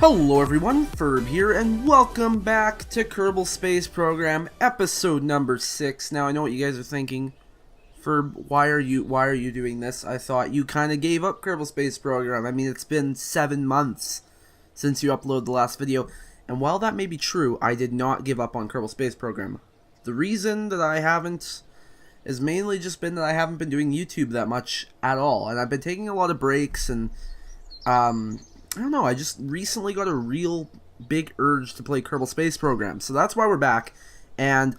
Hello everyone, Ferb here, and welcome back to Kerbal Space Program, episode number 6. Now I know what you guys are thinking. Ferb, why are you doing this? I thought you kind of gave up Kerbal Space Program. I mean, it's been 7 months since you uploaded the last video, and while that may be true, I did not give up on Kerbal Space Program. The reason that I haven't has mainly just been that I haven't been doing YouTube that much at all, and I've been taking a lot of breaks, and I don't know, I just recently got a real big urge to play Kerbal Space Program, so that's why we're back, and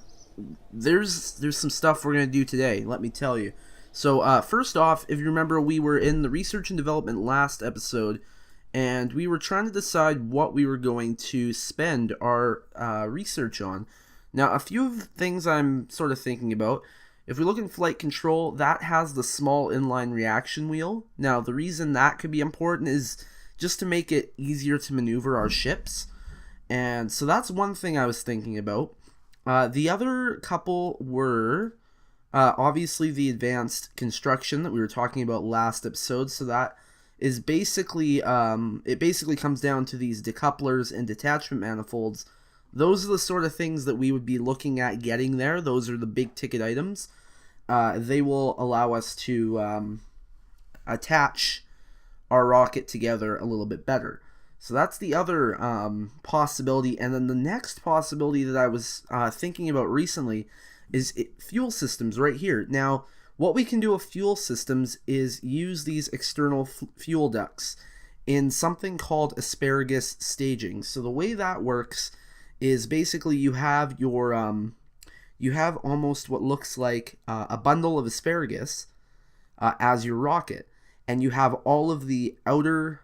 there's some stuff we're going to do today, let me tell you. So, first off, if you remember, we were in the research and development last episode, and we were trying to decide what we were going to spend our research on. Now, a few of the things I'm sort of thinking about, if we look in flight control, that has the small inline reaction wheel. Now, the reason that could be important is just to make it easier to maneuver our ships. And so that's one thing I was thinking about. The other couple were obviously the advanced construction that we were talking about last episode. So that is basically, it basically comes down to these decouplers and detachment manifolds. Those are the sort of things that we would be looking at getting there. Those are the big ticket items. They will allow us to attach our rocket together a little bit better. So that's the other possibility. And then the next possibility that I was thinking about recently is fuel systems right here. Now, what we can do with fuel systems is use these external fuel ducts in something called asparagus staging. So the way that works is basically you have your you have almost what looks like a bundle of asparagus as your rocket. And you have all of the outer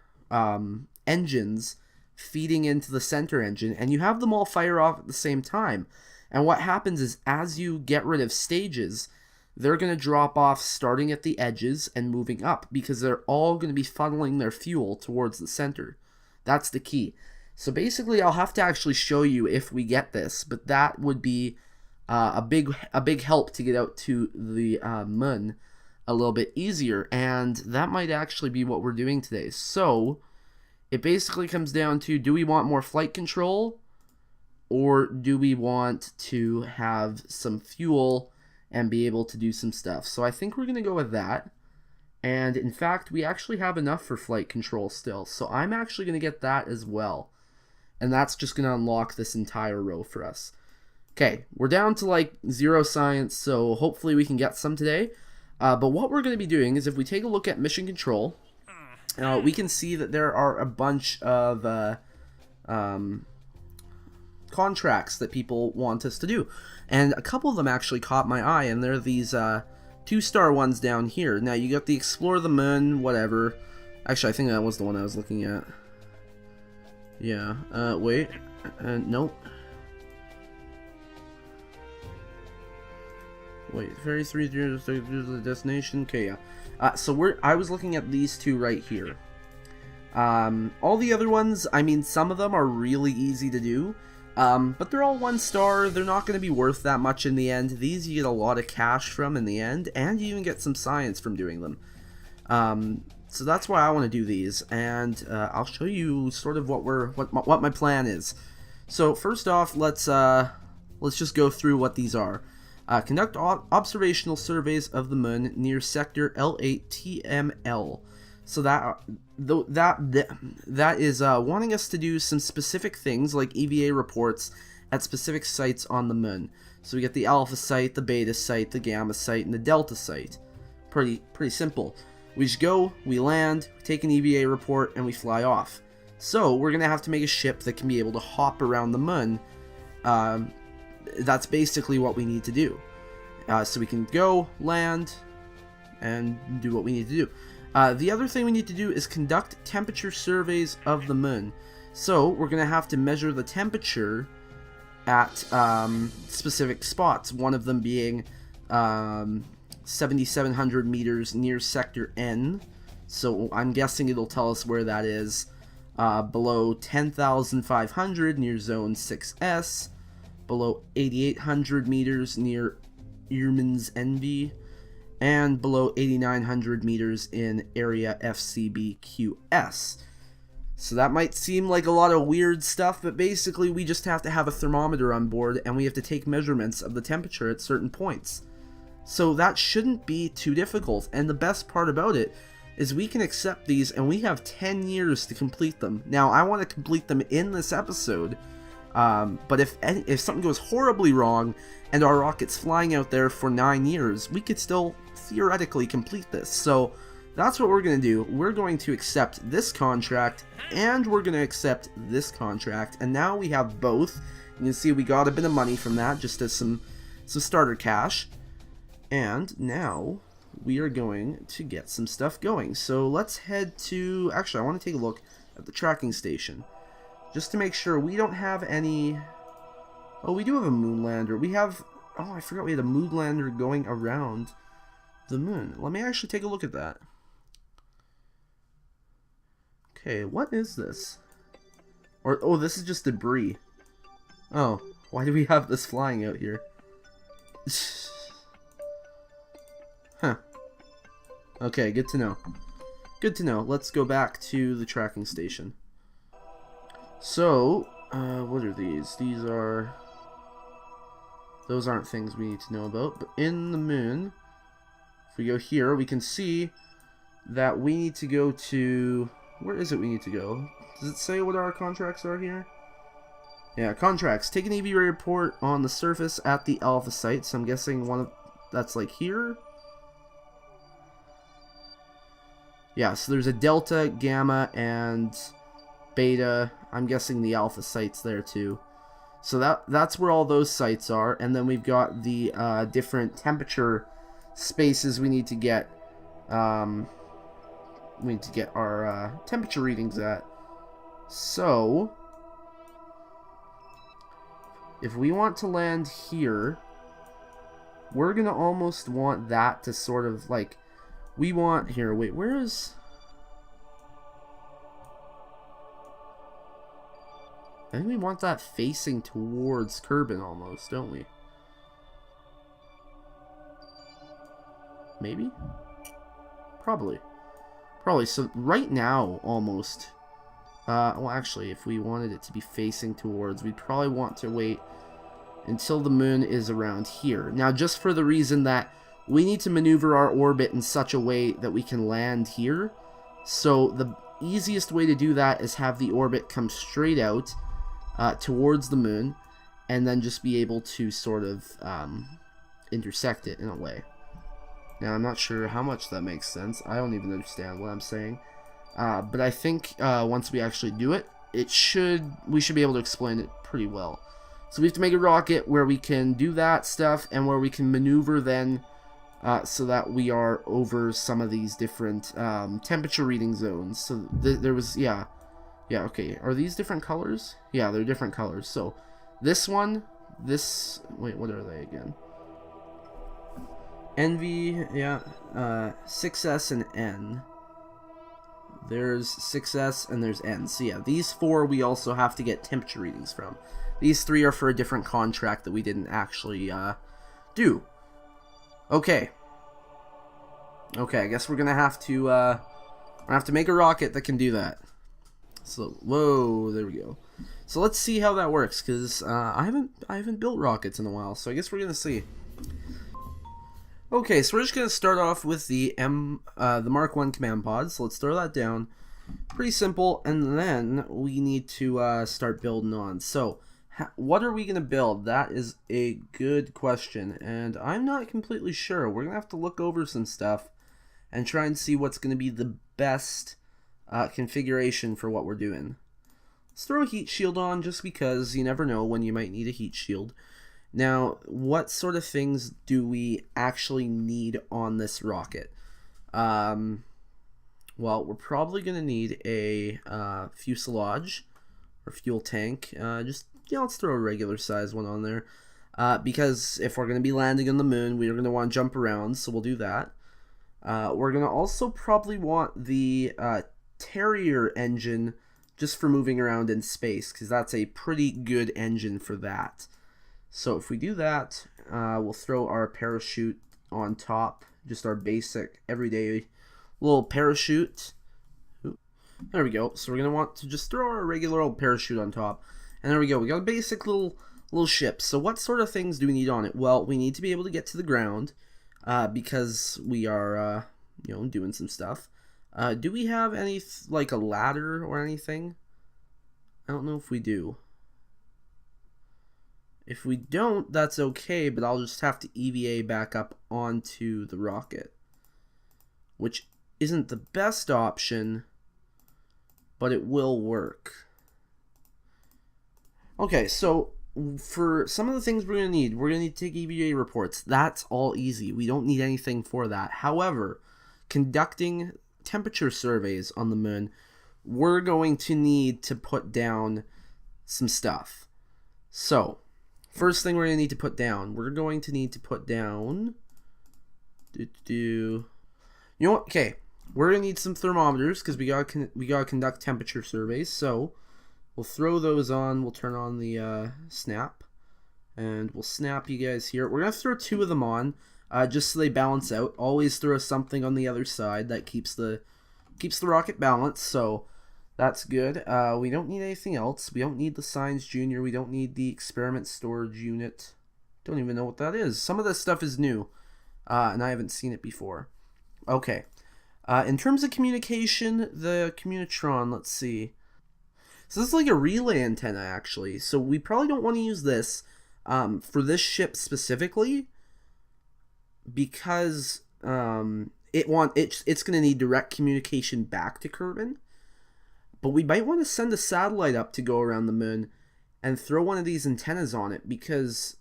engines feeding into the center engine, and you have them all fire off at the same time. And what happens is, as you get rid of stages, they're going to drop off starting at the edges and moving up, because they're all going to be funneling their fuel towards the center. That's the key. So basically, I'll have to actually show you if we get this, but that would be a big help to get out to the moon a little bit easier, and that might actually be what we're doing today. So it basically comes down to, do we want more flight control, or do we want to have some fuel and be able to do some stuff? So I think we're going to go with that, and in fact we actually have enough for flight control still, so I'm actually going to get that as well, and that's just going to unlock this entire row for us. Okay, we're down to like 0 science, so hopefully we can get some today. But what we're going to be doing is, if we take a look at mission control, we can see that there are a bunch of contracts that people want us to do. And a couple of them actually caught my eye, and they're these 2-star ones down here. Now, you got the Explore the Moon, whatever. Actually, I think that was the one I was looking at. Yeah, wait. Nope. Wait, ferry 3 to the destination. Okay, yeah. So I was looking at these two right here. All the other ones, I mean, some of them are really easy to do, but they're all 1-star. They're not going to be worth that much in the end. These you get a lot of cash from in the end, and you even get some science from doing them. So that's why I want to do these, and I'll show you sort of what my plan is. So first off, let's just go through what these are. Conduct observational surveys of the moon near sector L8 TML. So that is wanting us to do some specific things like EVA reports at specific sites on the moon. So we get the alpha site, the beta site, the gamma site, and the delta site. Pretty simple. We just go, we land, we take an EVA report, and we fly off. So we're gonna have to make a ship that can be able to hop around the moon. That's basically what we need to do. So we can go, land, and do what we need to do. The other thing we need to do is conduct temperature surveys of the moon. So we're going to have to measure the temperature at specific spots, one of them being 7,700 meters near sector N. So I'm guessing it'll tell us where that is. Below 10,500 near zone 6S, below 8,800 meters near Ehrman's Envy, and below 8,900 meters in area FCBQS. So that might seem like a lot of weird stuff, but basically we just have to have a thermometer on board and we have to take measurements of the temperature at certain points. So that shouldn't be too difficult, and the best part about it is we can accept these and we have 10 years to complete them. Now I want to complete them in this episode, but if something goes horribly wrong and our rocket's flying out there for 9 years, we could still theoretically complete this. So that's what we're going to do. We're going to accept this contract, and we're going to accept this contract, and now we have both. You can see we got a bit of money from that, just as some starter cash. And now we are going to get some stuff going. So let's head to... Actually, I want to take a look at the tracking station, just to make sure we don't have any... Oh, we do have a moon lander. We have... Oh, I forgot we had a moon lander going around the moon. Let me actually take a look at that. Okay, what is this? Or, oh, this is just debris. Oh, why do we have this flying out here? Huh. Okay, good to know. Good to know. Let's go back to the tracking station. So, what are these? These are... Those aren't things we need to know about. But in the moon, if we go here, we can see that we need to go to... Where is it we need to go? Does it say what our contracts are here? Yeah, contracts. Take an EV report on the surface at the alpha site. So I'm guessing one of... That's like here? Yeah, so there's a delta, gamma, and beta. I'm guessing the alpha site's there too. So that's where all those sites are. And then we've got the different temperature spaces we need to get. We need to get our temperature readings at. So, if we want to land here, we're going to almost want that to sort of like... We want... Here, wait, where is... I think we want that facing towards Kerbin almost, don't we? Maybe? Probably. Probably. So right now, almost. Well, actually, if we wanted it to be facing towards, we'd probably want to wait until the moon is around here. Now, just for the reason that we need to maneuver our orbit in such a way that we can land here. So the easiest way to do that is have the orbit come straight out towards the moon, and then just be able to sort of intersect it in a way. Now, I'm not sure how much that makes sense. I don't even understand what I'm saying. But I think once we actually do it, we should be able to explain it pretty well. So we have to make a rocket where we can do that stuff, and where we can maneuver then so that we are over some of these different temperature reading zones. So there was, yeah, okay. Are these different colors? Yeah, they're different colors. So this one, wait, what are they again? NV, yeah, 6S and N. There's 6S and there's N. So yeah, these four we also have to get temperature readings from. These three are for a different contract that we didn't actually do. Okay. Okay, I guess we're gonna have to make a rocket that can do that. So, whoa, there we go. So let's see how that works, because I haven't built rockets in a while, so I guess we're gonna see. Okay, so we're just gonna start off with the Mark 1 command pod. So let's throw that down. Pretty simple, and then we need to start building on. So, what are we gonna build? That is a good question, and I'm not completely sure. We're gonna have to look over some stuff and try and see what's gonna be the best configuration for what we're doing. Let's throw a heat shield on, just because you never know when you might need a heat shield. Now, what sort of things do we actually need on this rocket? Well, we're probably going to need a fuselage or fuel tank. Let's throw a regular size one on there. Because if we're going to be landing on the moon, we're going to want to jump around, so we'll do that. We're going to also probably want the Terrier engine just for moving around in space, because that's a pretty good engine for that. So if we do that, we'll throw our parachute on top, just our basic everyday little parachute. There we go. So we're going to want to just throw our regular old parachute on top. And there we go. We got a basic little ship. So what sort of things do we need on it? Well, we need to be able to get to the ground because we are, doing some stuff. Do we have any, like a ladder or anything? I don't know if we do. If we don't, that's okay, but I'll just have to EVA back up onto the rocket, which isn't the best option, but it will work. Okay, so for some of the things we're going to need to take EVA reports. That's all easy. We don't need anything for that. However, conducting temperature surveys on the moon, we're going to need to put down some stuff. So, first thing we're going to need to put down, we're going to need to put down, you know what, okay, we're going to need some thermometers because we gotta conduct temperature surveys, so we'll throw those on, we'll turn on the snap, and we'll snap you guys here. We're going to throw 2 of them on, just so they balance out. Always throw something on the other side that keeps the rocket balanced, so that's good. We don't need anything else. We don't need the Science Junior. We don't need the Experiment Storage Unit. Don't even know what that is. Some of this stuff is new, and I haven't seen it before. Okay. In terms of communication, the Communitron, let's see. So this is like a relay antenna, actually. So we probably don't want to use this for this ship specifically because it's going to need direct communication back to Kerbin. But we might want to send a satellite up to go around the moon and throw one of these antennas on it, because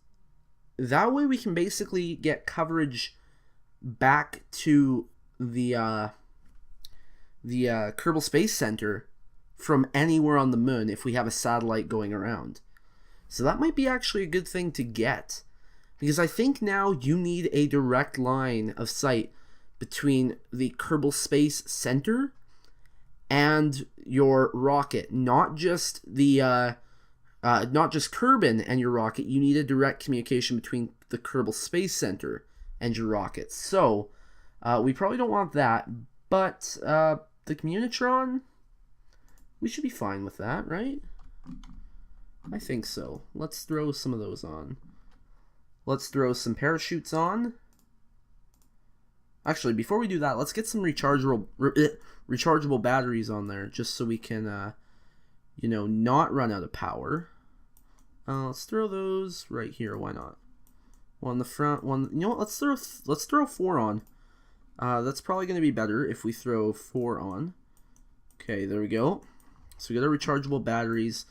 that way we can basically get coverage back to the Kerbal Space Center from anywhere on the moon if we have a satellite going around. So that might be actually a good thing to get, because I think now you need a direct line of sight between the Kerbal Space Center and your rocket, not just Kerbin and your rocket. You need a direct communication between the Kerbal Space Center and your rocket. So we probably don't want that, but the Communitron, we should be fine with that, right? I think so. Let's throw some of those on. Let's throw some parachutes on. Actually, before we do that, let's get some rechargeable batteries on there, just so we can, not run out of power. Let's throw those right here. Why not? One in the front, one. You know what? Let's throw 4 on. That's probably going to be better if we throw 4 on. Okay, there we go. So we got our rechargeable batteries.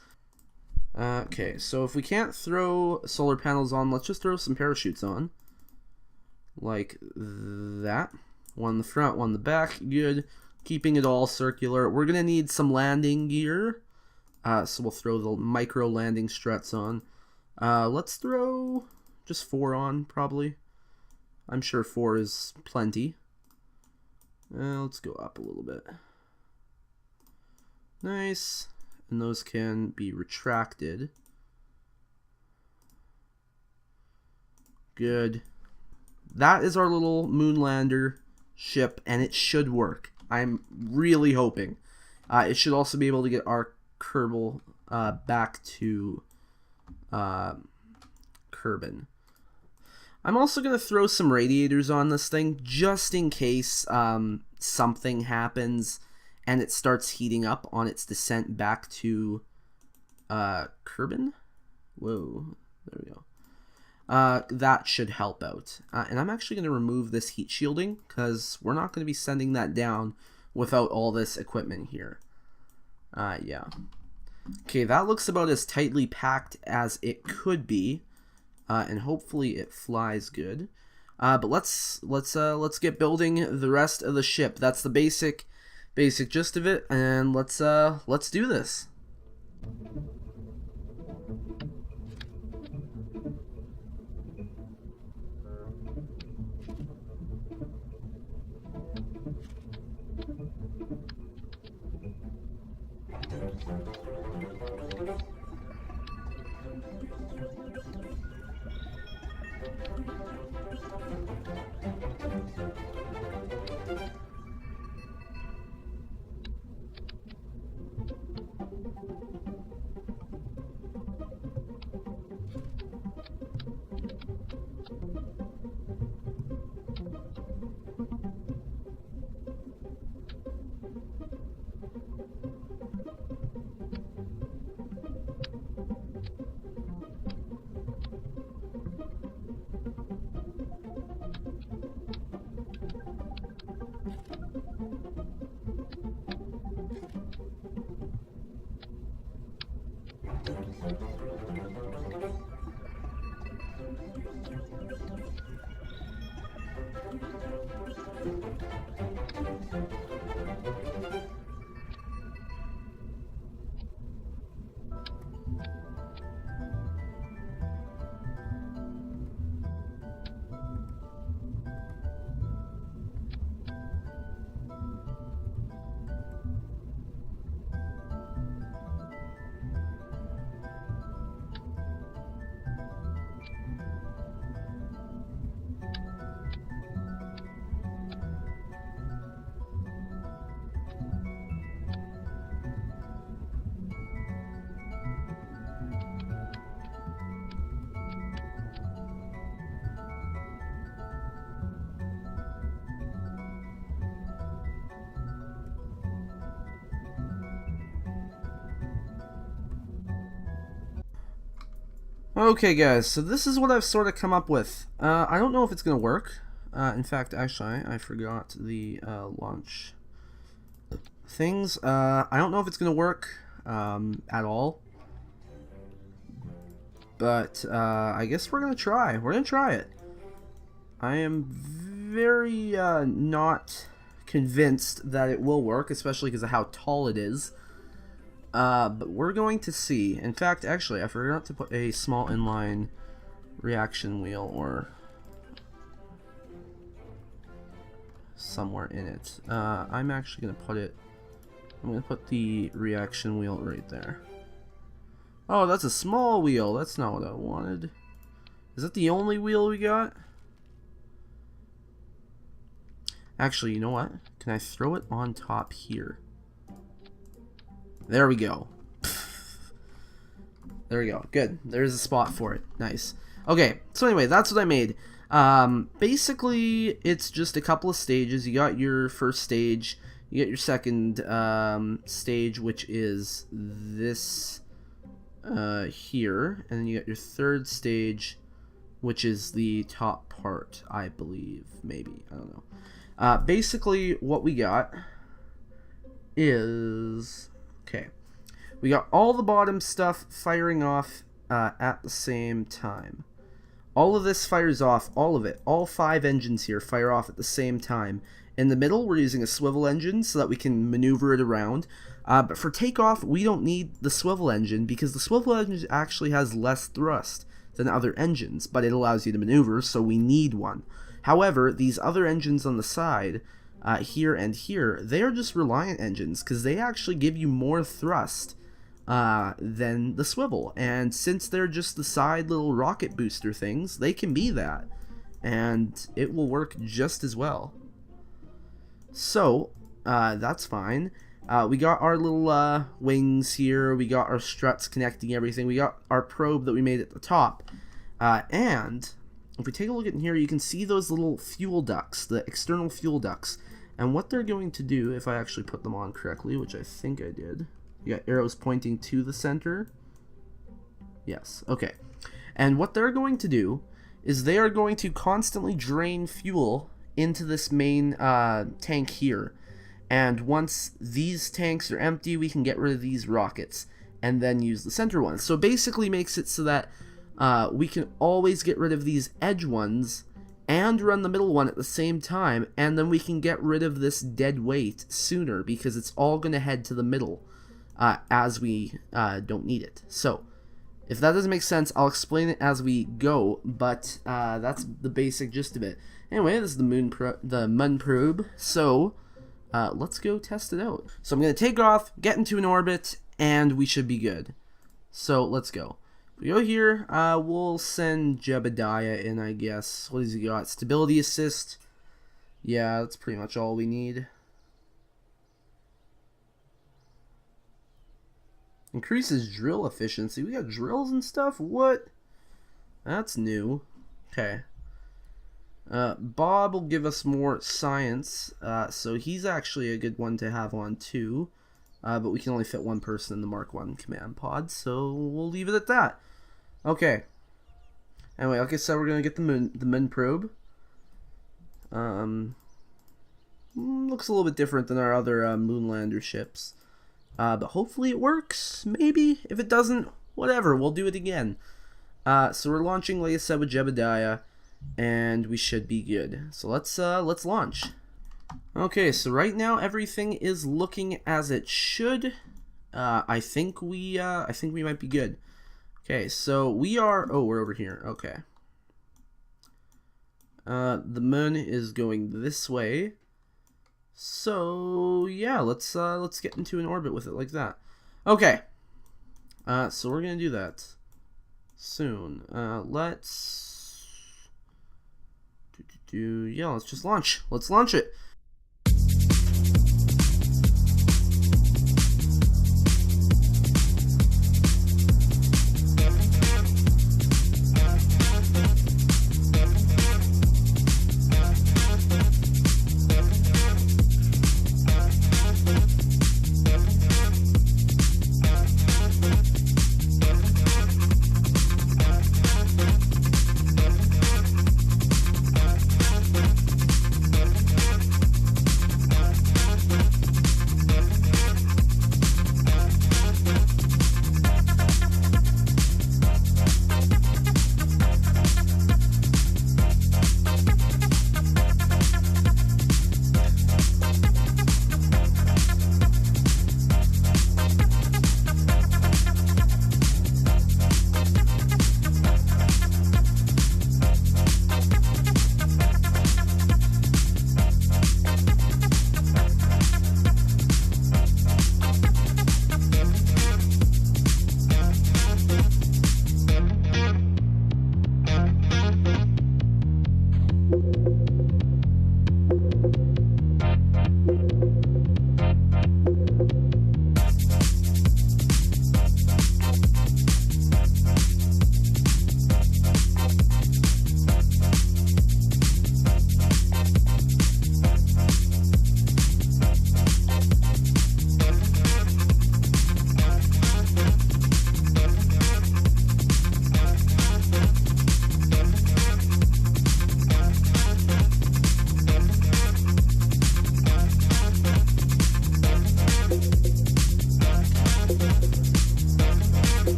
Okay, so if we can't throw solar panels on, let's just throw some parachutes on. Like that. One in the front, one in the back. Good. Keeping it all circular. We're going to need some landing gear. So we'll throw the micro landing struts on. Let's throw just 4 on, probably. I'm sure 4 is plenty. Let's go up a little bit. Nice. And those can be retracted. Good. That is our little Moonlander ship, and it should work. I'm really hoping. It should also be able to get our Kerbal back to Kerbin. I'm also going to throw some radiators on this thing, just in case something happens and it starts heating up on its descent back to Kerbin. Whoa, there we go. That should help out. And I'm actually going to remove this heat shielding, because we're not going to be sending that down without all this equipment here. Yeah. Okay, that looks about as tightly packed as it could be, and hopefully it flies good. But let's get building the rest of the ship. That's the basic gist of it, and let's do this. Okay guys, so this is what I've sort of come up with. I don't know if it's going to work. In fact, actually, I forgot the launch things. I don't know if it's going to work at all. But I guess we're going to try. We're going to try it. I am very not convinced that it will work, especially because of how tall it is. But we're going to see. In fact, actually, I forgot to put a small inline reaction wheel or somewhere in it. I'm actually going to put it. I'm going to put the reaction wheel right there. Oh, that's a small wheel. That's not what I wanted. Is that the only wheel we got? Actually, you know what? Can I throw it on top here? There we go. There we go. Good. There's a spot for it. Nice. Okay, so anyway, that's what I made. Basically, it's just a couple of stages. You got your first stage. You get your second stage, which is this here. And then you got your third stage, which is the top part, I believe. Maybe. I don't know. Basically, what we got is... Okay, we got all the bottom stuff firing off at the same time. All of this fires off, all of it. All 5 engines here fire off at the same time. In the middle, we're using a swivel engine so that we can maneuver it around. But for takeoff, we don't need the swivel engine because the swivel engine actually has less thrust than other engines, but it allows you to maneuver, so we need one. However, these other engines on the side... here and here, they are just reliant engines because they actually give you more thrust than the swivel, and since they're just the side little rocket booster things, they can be that, and it will work just as well. So that's fine. We got our little wings here, we got our struts connecting everything, we got our probe that we made at the top, and if we take a look at here, you can see those little fuel ducts, the external fuel ducts. And what they're going to do, if I actually put them on correctly, which I think I did. You got arrows pointing to the center. Yes, okay. And what they're going to do is they are going to constantly drain fuel into this main tank here. And once these tanks are empty, we can get rid of these rockets and then use the center ones. So basically makes it so that we can always get rid of these edge ones and run the middle one at the same time, and then we can get rid of this dead weight sooner because it's all going to head to the middle as we don't need it. So if that doesn't make sense, I'll explain it as we go, but that's the basic gist of it. Anyway, this is the Mun probe, so let's go test it out. So I'm going to take off, get into an orbit, and we should be good. So let's go. We go here, we'll send Jebediah in, I guess. What has he got? Stability assist. Yeah, that's pretty much all we need. Increases drill efficiency. We got drills and stuff? What? That's new. Okay. Bob will give us more science, so he's actually a good one to have on too. But we can only fit one person in the Mark 1 command pod, so we'll leave it at that. Okay. Anyway, like I said, we're going to get the Mun probe. Looks a little bit different than our other Moonlander ships. But hopefully it works, maybe. If it doesn't, whatever, we'll do it again. So we're launching, like I said, with Jebediah, and we should be good. So let's launch. Okay, so right now everything is looking as it should. I think we might be good. Okay, so we are. Oh, we're over here. Okay. The moon is going this way. So yeah, let's get into an orbit with it like that. Okay. So we're gonna do that soon. Let's yeah, let's just launch. Let's launch it.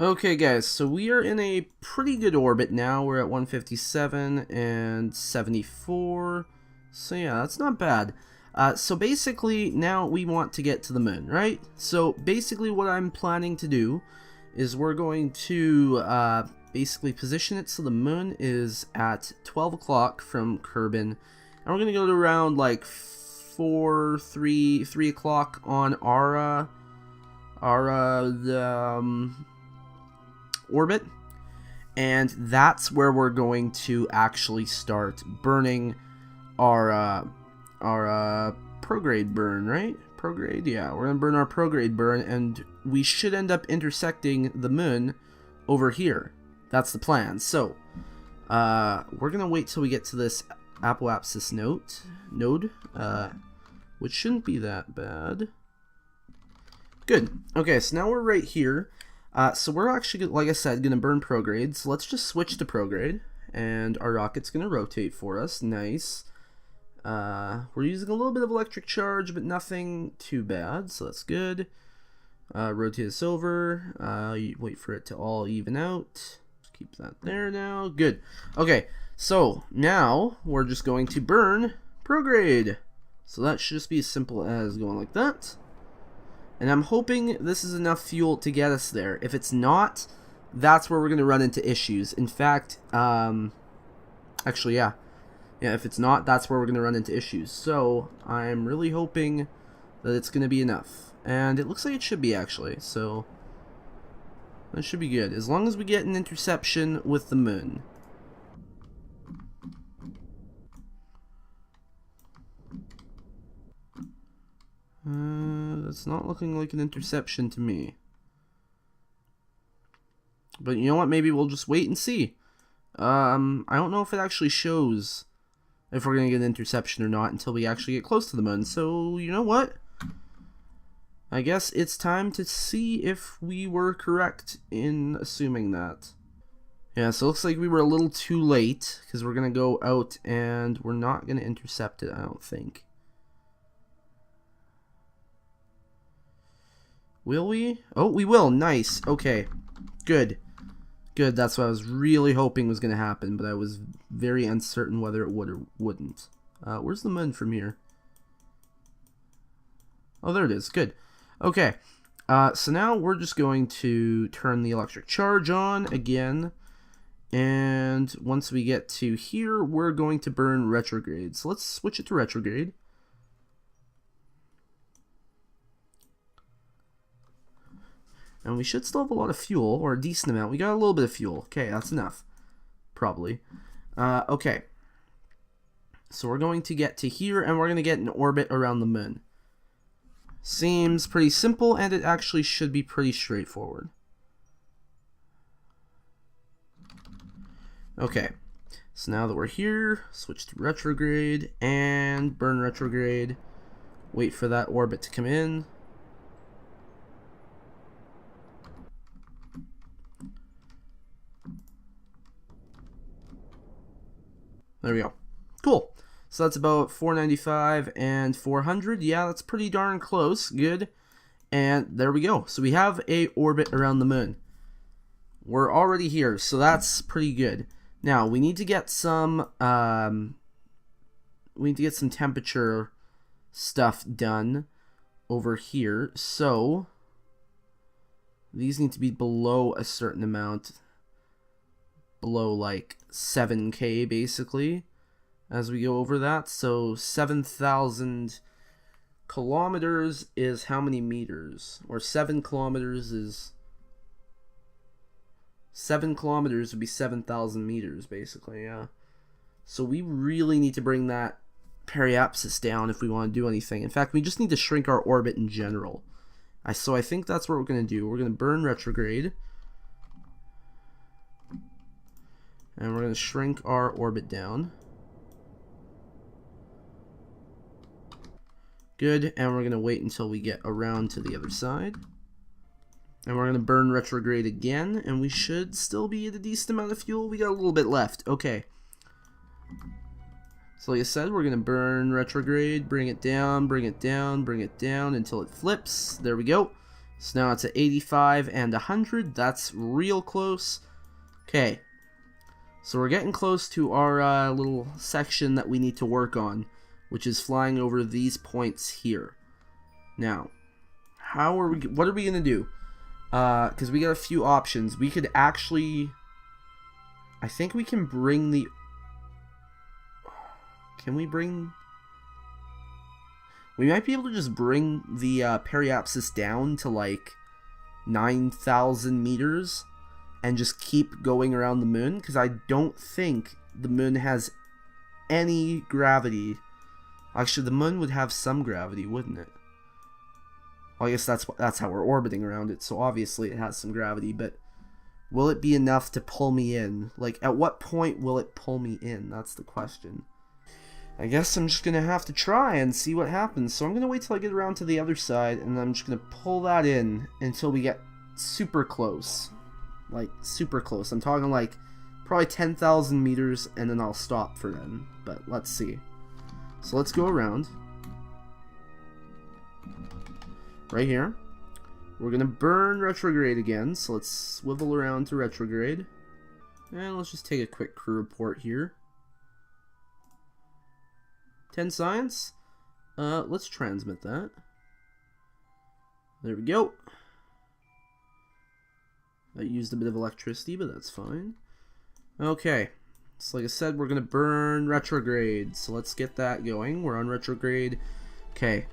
Okay guys, so we are in a pretty good orbit now. We're at 157 and 74. So yeah, that's not bad. So basically now we want to get to the moon, right? So basically what I'm planning to do is we're going to basically position it so the moon is at 12 o'clock from Kerbin. And we're going to go to around like 3 o'clock on our orbit, and that's where we're going to actually start burning our prograde burn, right? Prograde, yeah, we're gonna burn our prograde burn, and we should end up intersecting the moon over here. That's the plan. So we're gonna wait till we get to this apoapsis node, which shouldn't be that bad. Good. Okay, so now we're right here. So we're actually, like I said, going to burn prograde. So let's just switch to prograde, and our rocket's going to rotate for us. Nice. We're using a little bit of electric charge, but nothing too bad, so that's good. Rotate this over. Wait for it to all even out. Just keep that there now. Good. Okay, so now we're just going to burn prograde. So that should just be as simple as going like that. And I'm hoping this is enough fuel to get us there. If it's not, that's where we're going to run into issues. In fact, actually, yeah. Yeah, if it's not, that's where we're going to run into issues. So, I'm really hoping that it's going to be enough. And it looks like it should be, actually. So, that should be good. As long as we get an interception with the moon. It's not looking like an interception to me. But you know what? Maybe we'll just wait and see. I don't know if it actually shows if we're going to get an interception or not until we actually get close to the moon. So, you know what? I guess it's time to see if we were correct in assuming that. Yeah, so it looks like we were a little too late, because we're going to go out and we're not going to intercept it, I don't think. Will we? Oh, we will. Nice. Okay. Good. Good. That's what I was really hoping was going to happen, but I was very uncertain whether it would or wouldn't. Where's the moon from here? Oh, there it is. Good. Okay. So now we're just going to turn the electric charge on again. And once we get to here, we're going to burn retrograde. So let's switch it to retrograde. And we should still have a lot of fuel, or a decent amount. We got a little bit of fuel. Okay, that's enough. Probably. Okay. So we're going to get to here, and we're going to get an orbit around the moon. Seems pretty simple, and it actually should be pretty straightforward. Okay. So now that we're here, switch to retrograde, and burn retrograde. Wait for that orbit to come in. There we go. Cool. So that's about 495 and 400. Yeah, that's pretty darn close. Good. And there we go. So we have a orbit around the moon. We're already here, so that's pretty good. Now we need to get some temperature stuff done over here. So these need to be below a certain amount. Below like 7K basically as we go over that. So 7,000 kilometers is how many meters? Or 7 kilometers is 7 kilometers would be 7,000 meters basically. Yeah, so we really need to bring that periapsis down if we want to do anything. In fact, we just need to shrink our orbit in general. So I think that's what we're going to do. We're going to burn retrograde. And we're going to shrink our orbit down. Good, and we're going to wait until we get around to the other side. And we're going to burn retrograde again, and we should still be at a decent amount of fuel. We got a little bit left. Okay. So like I said, we're going to burn retrograde, bring it down, bring it down, bring it down until it flips. There we go. So now it's at 85 and 100. That's real close. Okay. So we're getting close to our little section that we need to work on, which is flying over these points here. Now, what are we going to do? Because we got a few options. We could actually, I think we can bring the, we might be able to just bring the periapsis down to like 9,000 meters and just keep going around the moon, because I don't think the moon has any gravity. Actually, the moon would have some gravity, wouldn't it? Well, I guess that's how we're orbiting around it, so obviously it has some gravity, but will it be enough to pull me in? Like, at what point will it pull me in? That's the question. I guess I'm just going to have to try and see what happens. So I'm going to wait till I get around to the other side, and I'm just going to pull that in until we get super close. Like, super close. I'm talking like probably 10,000 meters, and then I'll stop for then. But let's see. So let's go around. Right here. We're going to burn retrograde again. So let's swivel around to retrograde. And let's just take a quick crew report here. 10 science. Let's transmit that. There we go. That used a bit of electricity, but that's fine. Okay. So like I said, we're going to burn retrograde. So let's get that going. We're on retrograde. Okay.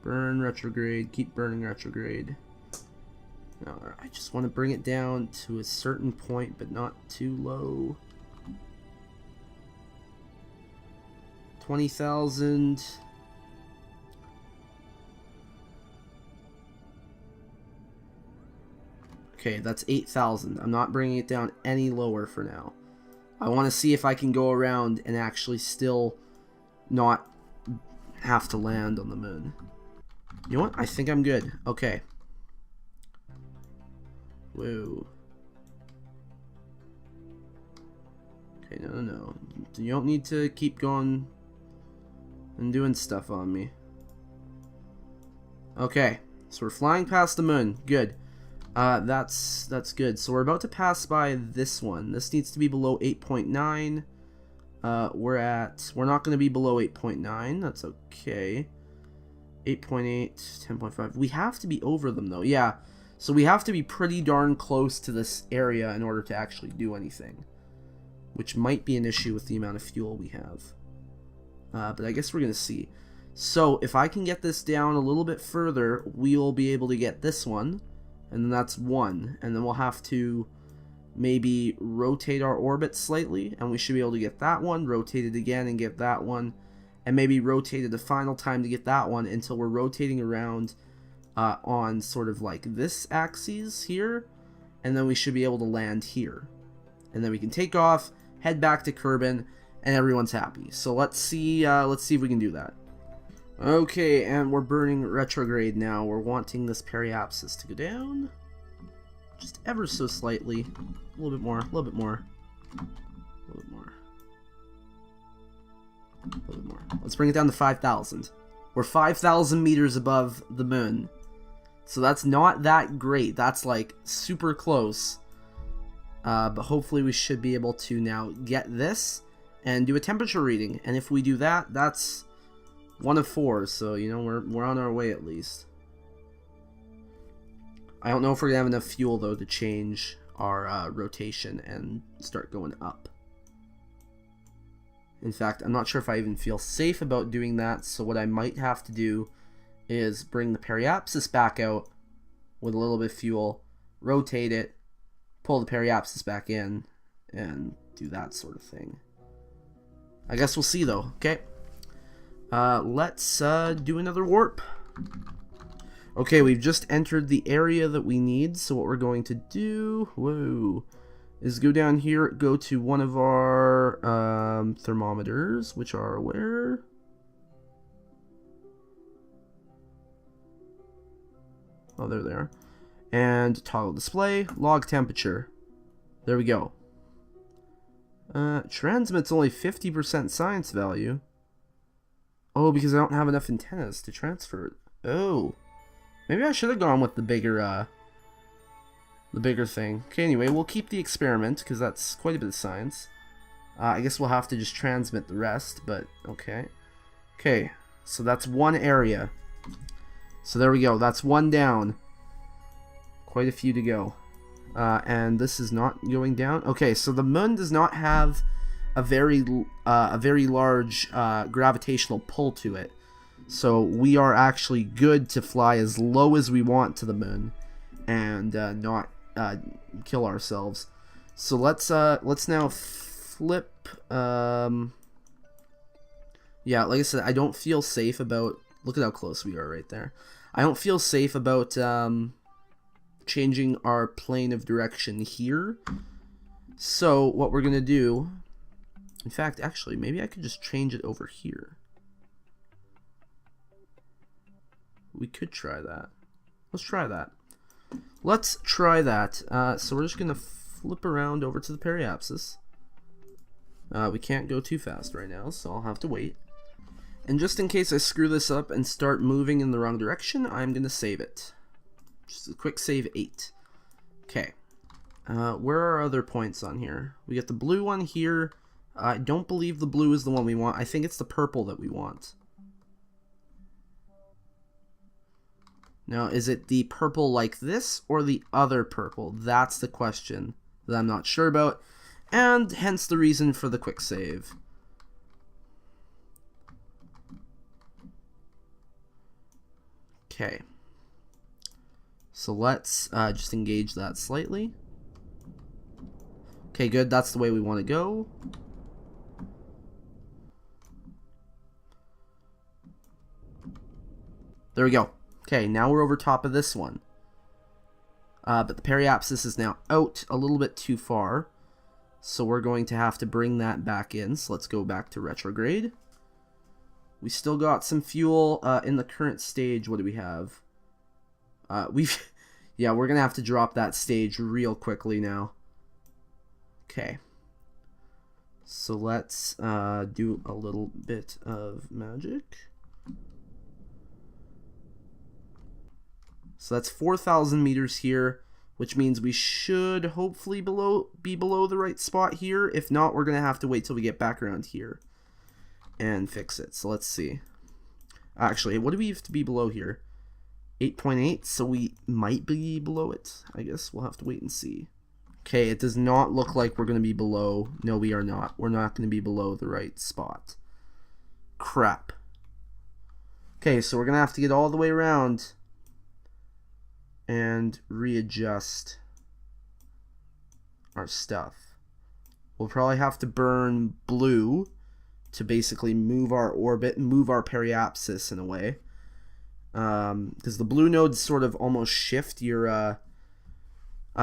Burn retrograde. Keep burning retrograde. Now, I just want to bring it down to a certain point, but not too low. 20,000. Okay, that's 8,000. I'm not bringing it down any lower for now. I want to see if I can go around and actually still not have to land on the moon. You know what? I think I'm good. Okay. Whoa. Okay, no. You don't need to keep going and doing stuff on me. Okay, so we're flying past the moon. Good. That's good. So we're about to pass by this one. This needs to be below 8.9. We're not going to be below 8.9. That's okay. 8.8, 10.5. We have to be over them though. Yeah. So we have to be pretty darn close to this area in order to actually do anything, which might be an issue with the amount of fuel we have. But I guess we're going to see. So if I can get this down a little bit further, we'll be able to get this one. And then that's one. And then we'll have to maybe rotate our orbit slightly. And we should be able to get that one, rotate it again and get that one. And maybe rotate it the final time to get that one until we're rotating around on sort of like this axis here. And then we should be able to land here. And then we can take off, head back to Kerbin, and everyone's happy. So let's see if we can do that. Okay, and we're burning retrograde now. We're wanting this periapsis to go down. Just ever so slightly. A little bit more, a little bit more. A little bit more. A little bit more. Let's bring it down to 5,000. We're 5,000 meters above the moon. So that's not that great. That's like super close. But hopefully we should be able to now get this and do a temperature reading. And if we do that, that's 1 of 4. So, you know, we're on our way at least. I don't know if we're going to have enough fuel, though, to change our rotation and start going up. In fact, I'm not sure if I even feel safe about doing that. So what I might have to do is bring the periapsis back out with a little bit of fuel, rotate it, pull the periapsis back in, and do that sort of thing. I guess we'll see though. Okay, let's do another warp. Okay, we've just entered the area that we need, so what we're going to do is go down here, go to one of our thermometers, which are where? Oh, there they are. And toggle display, log temperature. There we go. Transmit's only 50% science value. Oh, because I don't have enough antennas to transfer it. Oh. Maybe I should have gone with the bigger thing. Okay, anyway, we'll keep the experiment, because that's quite a bit of science. I guess we'll have to just transmit the rest, but okay. Okay, so that's one area. So there we go, that's one down. Quite a few to go. And this is not going down. Okay, so the moon does not have a very large gravitational pull to it. So we are actually good to fly as low as we want to the moon and not kill ourselves. So let's now flip. Yeah, like I said, I don't feel safe about. Look at how close we are right there. I don't feel safe about changing our plane of direction here. So what we're gonna do, in fact, actually, maybe I could just change it over here. We could try that. Let's try that. Let's try that. So we're just gonna flip around over to the periapsis. We can't go too fast right now, so I'll have to wait. And just in case I screw this up and start moving in the wrong direction, I'm gonna save it. Just a quick save 8. Okay. Where are our other points on here? We got the blue one here. I don't believe the blue is the one we want. I think it's the purple that we want. Now, is it the purple like this or the other purple? That's the question that I'm not sure about, and hence the reason for the quick save. Okay. So let's just engage that slightly. Okay, good. That's the way we want to go. There we go. Okay, now we're over top of this one. But the periapsis is now out a little bit too far. So we're going to have to bring that back in. So let's go back to retrograde. We still got some fuel in the current stage. What do we have? Yeah, we're going to have to drop that stage real quickly now. Okay. So let's do a little bit of magic. So that's 4,000 meters here, which means we should hopefully be below the right spot here. If not, we're going to have to wait till we get back around here and fix it. So let's see. Actually, what do we have to be below here? 8.8, so we might be below it. I guess we'll have to wait and see. Okay, it does not look like we're going to be below. No, we are not. We're not going to be below the right spot. Crap. Okay, so we're going to have to get all the way around and readjust our stuff. We'll probably have to burn blue to basically move our orbit, move our periapsis in a way. Because the blue nodes sort of almost shift your...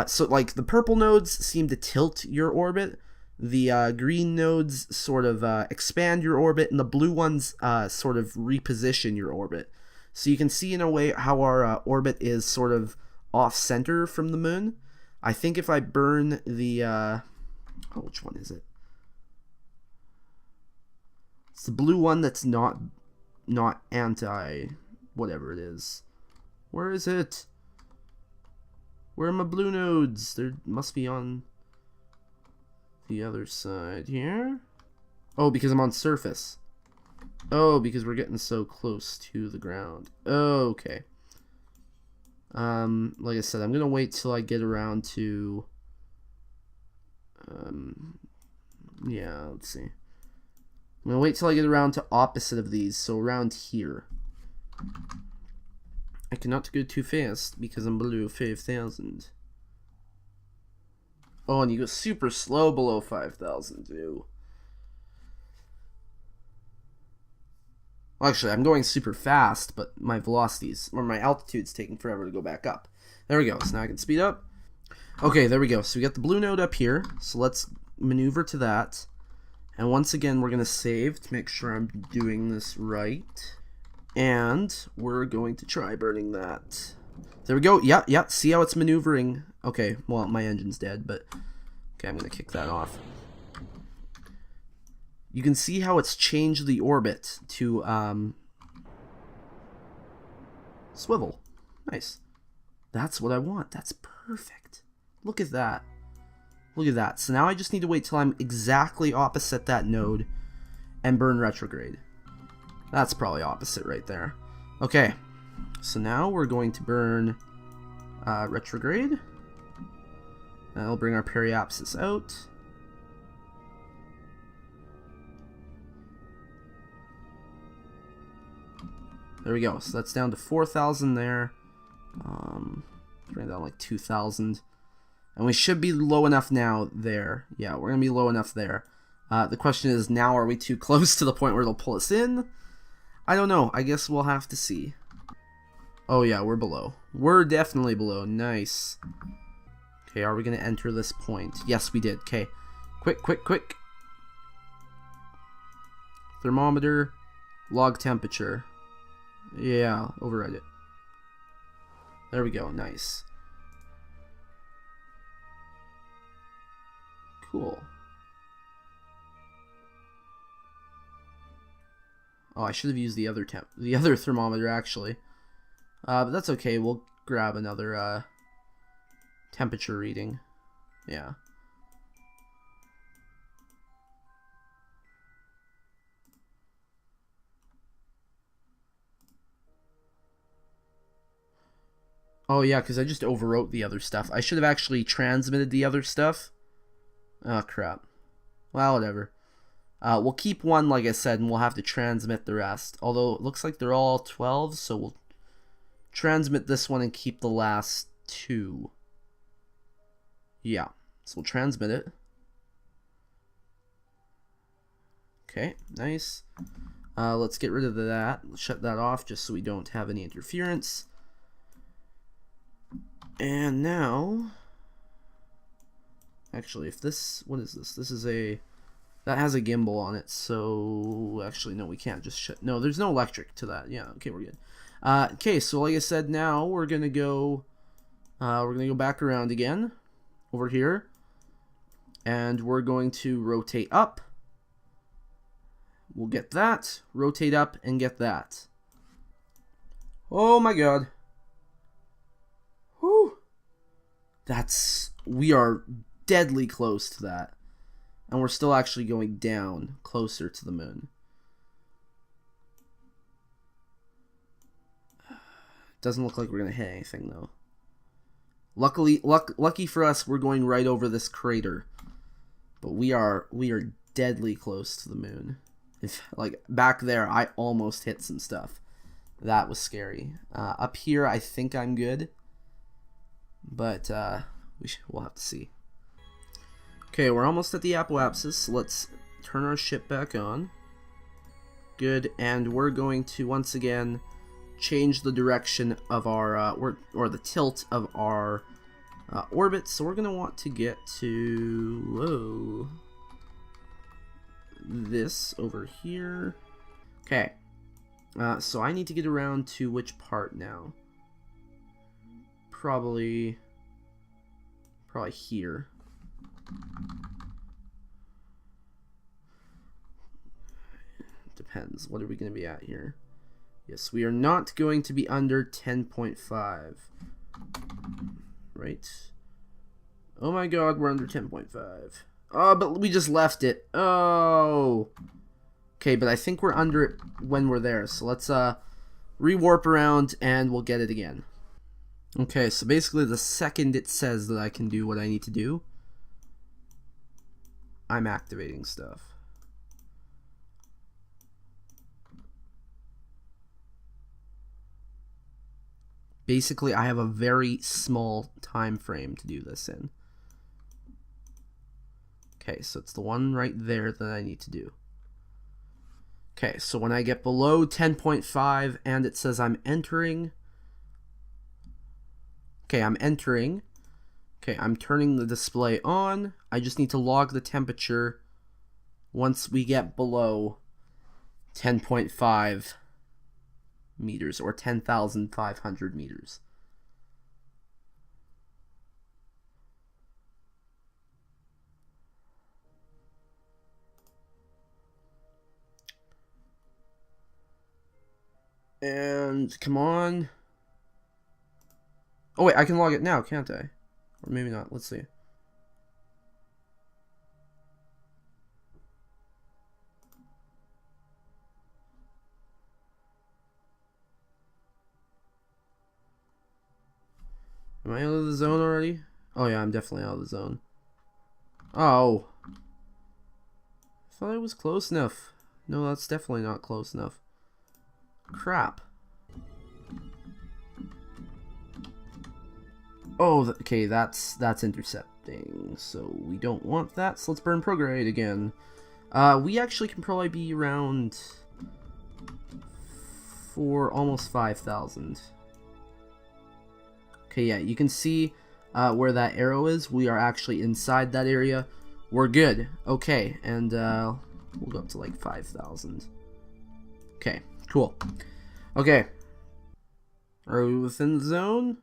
so like the purple nodes seem to tilt your orbit. The green nodes sort of expand your orbit, and the blue ones sort of reposition your orbit. So you can see in a way how our orbit is sort of off-center from the moon. I think if I burn the... oh, which one is it? It's the blue one that's not anti... whatever it is. Where is it? Where are my blue nodes? There must be on the other side here. Oh, because I'm on surface. Oh, because we're getting so close to the ground. Oh, okay. Like I said, I'm gonna wait till I get around to yeah, let's see. I'm gonna wait till I get around to opposite of these, so around here. I cannot go too fast because I'm below 5,000. Oh, and you go super slow below 5,000 too. Well, actually, I'm going super fast, but my velocities, or my altitude's taking forever to go back up. There we go, so now I can speed up. Okay, there we go. So we got the blue node up here, so let's maneuver to that. And once again, we're going to save to make sure I'm doing this right. And we're going to try burning that. There we go. Yeah. See how it's maneuvering? Okay, well, my engine's dead, but... Okay, I'm going to kick that off. You can see how it's changed the orbit to, swivel. Nice. That's what I want. That's perfect. Look at that. Look at that. So now I just need to wait till I'm exactly opposite that node and burn retrograde. That's probably opposite right there. Okay, so now we're going to burn retrograde. That'll bring our periapsis out. There we go. So that's down to 4,000 there. Bring down like 2,000. And we should be low enough now there. Yeah, we're going to be low enough there. The question is, now are we too close to the point where it'll pull us in? I don't know. I guess we'll have to see. Oh yeah, we're below. We're definitely below. Nice. Okay, are we going to enter this point? Yes, we did. Okay. Quick. Thermometer. Log temperature. Yeah, override it. There we go. Nice. Cool. Oh, I should have used the other thermometer actually. But that's okay. We'll grab another temperature reading. Yeah. Oh yeah, because I just overwrote the other stuff. I should have actually transmitted the other stuff. Oh crap. Well, whatever. We'll keep one, like I said, and we'll have to transmit the rest. Although it looks like they're all 12, so we'll transmit this one and keep the last two. Yeah, so we'll transmit it. Okay, nice. Let's get rid of that. Shut that off just so we don't have any interference. And now, actually, if this, what is this? This is a, that has a gimbal on it. So actually, no, we can't just shut. No, there's no electric to that. Yeah, okay, we're good. Okay, so like I said, now we're gonna go back around again over here, and we're going to rotate up. We'll get that, rotate up, and get that. Oh my god. Whew. We are deadly close to that. And we're still actually going down closer to the moon. Doesn't look like we're gonna hit anything though. Lucky for us, we're going right over this crater. But we are deadly close to the moon. If like back there, I almost hit some stuff. That was scary. Up here, I think I'm good, but we'll have to see. Okay, we're almost at the apoapsis. Let's turn our ship back on. Good, and we're going to once again change the direction of our or the tilt of our orbit. So we're gonna want to get to this over here. Okay, so I need to get around to which part now? Probably here. Depends. What are we going to be at here? Yes, we are not going to be under 10.5. Right? Oh my god, we're under 10.5. Oh, but we just left it. Oh. Okay, but I think we're under it when we're there. So let's re-warp around and we'll get it again. Okay, so basically the second it says that I can do what I need to do, I'm activating stuff. Basically, I have a very small time frame to do this in. Okay, so it's the one right there that I need to do. Okay, so when I get below 10.5 and it says I'm entering. Okay, I'm entering. Okay, I'm turning the display on. I just need to log the temperature once we get below 10.5 meters or 10,500 meters. And come on. Oh wait, I can log it now, can't I? Or maybe not. Let's see. Am I out of the zone already? Oh yeah, I'm definitely out of the zone. Oh. I thought I was close enough. No, that's definitely not close enough. Crap. Oh, okay, that's intercepting, so we don't want that, so let's burn prograde again. We actually can probably be around for almost 5,000. Okay, yeah, you can see where that arrow is. We are actually inside that area. We're good. Okay, and we'll go up to like 5,000. Okay, cool. Okay. Are we within the zone?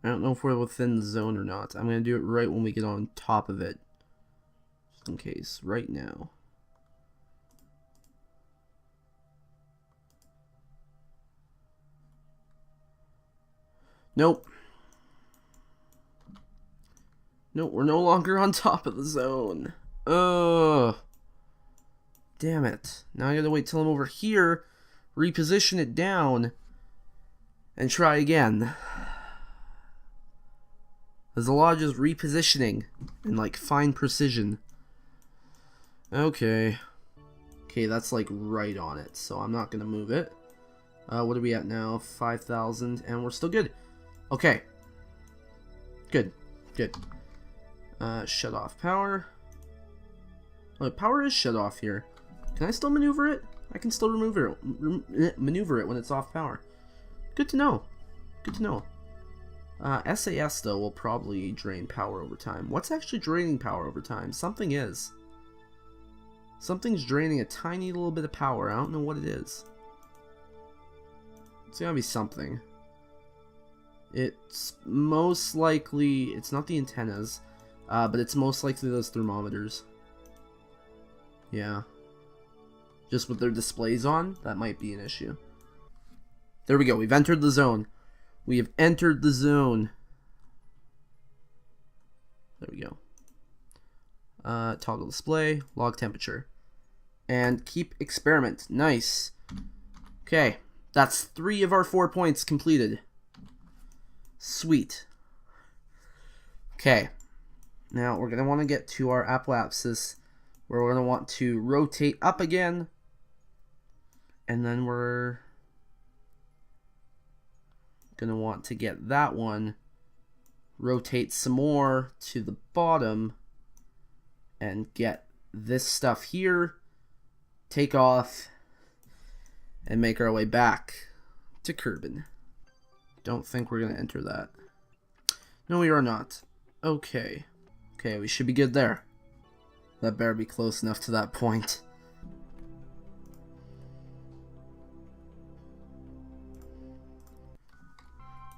I don't know if we're within the zone or not. I'm going to do it right when we get on top of it. Just in case. Right now. Nope. Nope, we're no longer on top of the zone. Ugh. Damn it. Now I gotta wait till I'm over here, reposition it down, and try again. There's a lot of just repositioning and like fine precision. Okay. Okay, that's like right on it, so I'm not gonna move it. What are we at now? 5,000, and we're still good. Okay. Good. Good. Shut off power. Oh, power is shut off here. Can I still maneuver it? I can still maneuver it when it's off power. Good to know. Good to know. SAS, though, will probably drain power over time. What's actually draining power over time? Something is. Something's draining a tiny little bit of power. I don't know what it is. It's gotta be something. It's most likely... It's not the antennas, but it's most likely those thermometers. Yeah. Just with their displays on, that might be an issue. There we go. We've entered the zone. We have entered the zone. There we go. Toggle display, log temperature. And keep experiment. Nice. Okay. That's 3 of our 4 points completed. Sweet. Okay. Now we're going to want to get to our apoapsis, where we're going to want to rotate up again. And then we're going to want to get that one, rotate some more to the bottom, and get this stuff here, take off, and make our way back to Kerbin. Don't think we're going to enter that. No, we are not. Okay. Okay, we should be good there. That better be close enough to that point.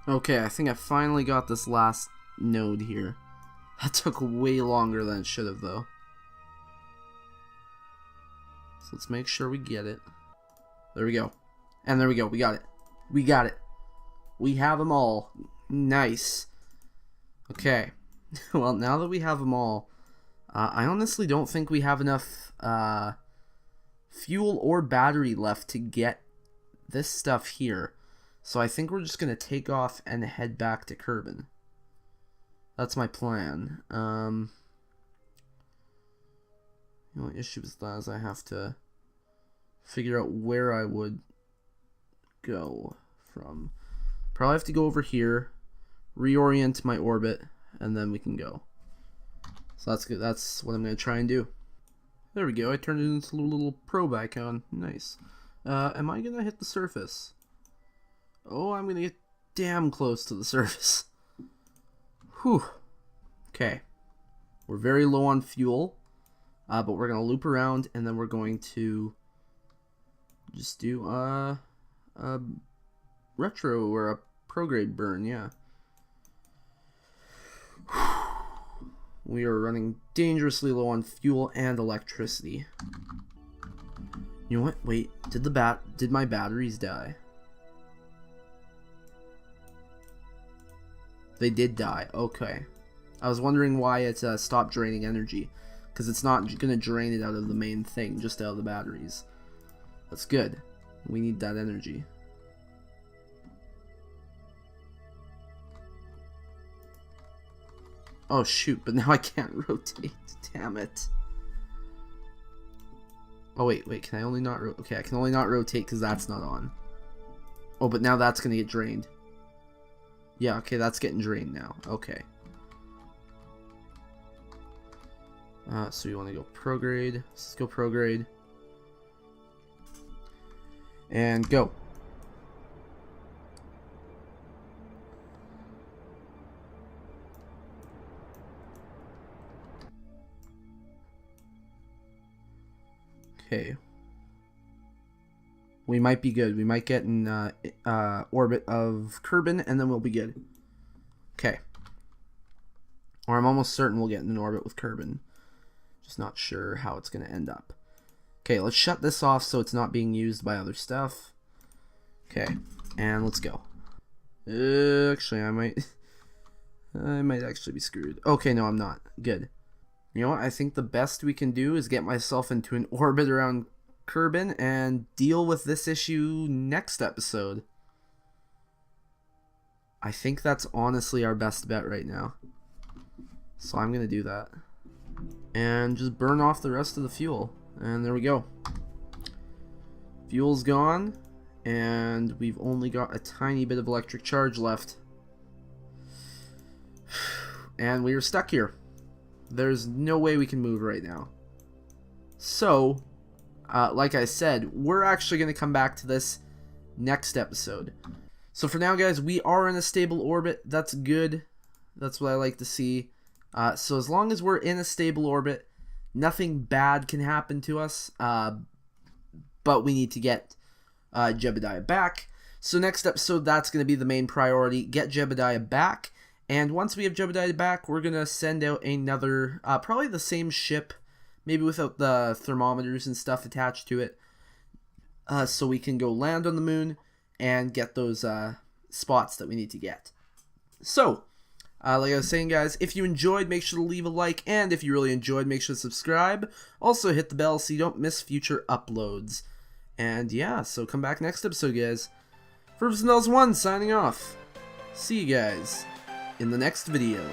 Okay, I think I finally got this last node here. That took way longer than it should have, though. So let's make sure we get it. There we go. And there we go. We got it. We got it. We have them all. Nice. Okay. Well, now that we have them all, I honestly don't think we have enough fuel or battery left to get this stuff here. So I think we're just going to take off and head back to Kerbin. That's my plan. The only issue with that is I have to figure out where I would go from. Probably have to go over here, reorient my orbit, and then we can go. So that's good. That's what I'm going to try and do. There we go. I turned it into a little probe icon. Nice. Am I going to hit the surface? Oh, I'm going to get damn close to the surface. Whew. Okay. We're very low on fuel, but we're going to loop around, and then we're going to just do a retro or a prograde burn, yeah. We are running dangerously low on fuel and electricity. You know what? Wait, did my batteries die? They did die. Okay. I was wondering why it stopped draining energy, because it's not going to drain it out of the main thing, just out of the batteries. That's good. We need that energy. Oh shoot, but now I can't rotate. Damn it. Oh wait, can I only not rotate? Okay, I can only not rotate because that's not on. Oh, but now that's going to get drained. Yeah, okay, that's getting drained now. Okay. So you want to go prograde. Let's go prograde. And go. Okay. We might be good. We might get in orbit of Kerbin, and then we'll be good. Okay. Or I'm almost certain we'll get in an orbit with Kerbin. Just not sure how it's going to end up. Okay, let's shut this off so it's not being used by other stuff. Okay, and let's go. Actually, I might actually be screwed. Okay, no, I'm not. Good. You know what? I think the best we can do is get myself into an orbit around Kerbin and deal with this issue next episode. I think that's honestly our best bet right now. So I'm going to do that. And just burn off the rest of the fuel. And there we go. Fuel's gone. And we've only got a tiny bit of electric charge left. And we are stuck here. There's no way we can move right now. So, like I said, we're actually going to come back to this next episode. So for now, guys, we are in a stable orbit. That's good. That's what I like to see. So as long as we're in a stable orbit, nothing bad can happen to us. But we need to get Jebediah back. So next episode, that's going to be the main priority. Get Jebediah back. And once we have Jebediah back, we're going to send out another, probably the same ship, maybe without the thermometers and stuff attached to it. So we can go land on the moon and get those spots that we need to get. So, like I was saying, guys, if you enjoyed, make sure to leave a like. And if you really enjoyed, make sure to subscribe. Also, hit the bell so you don't miss future uploads. And yeah, so come back next episode, guys. First Nels 1 signing off. See you guys in the next video.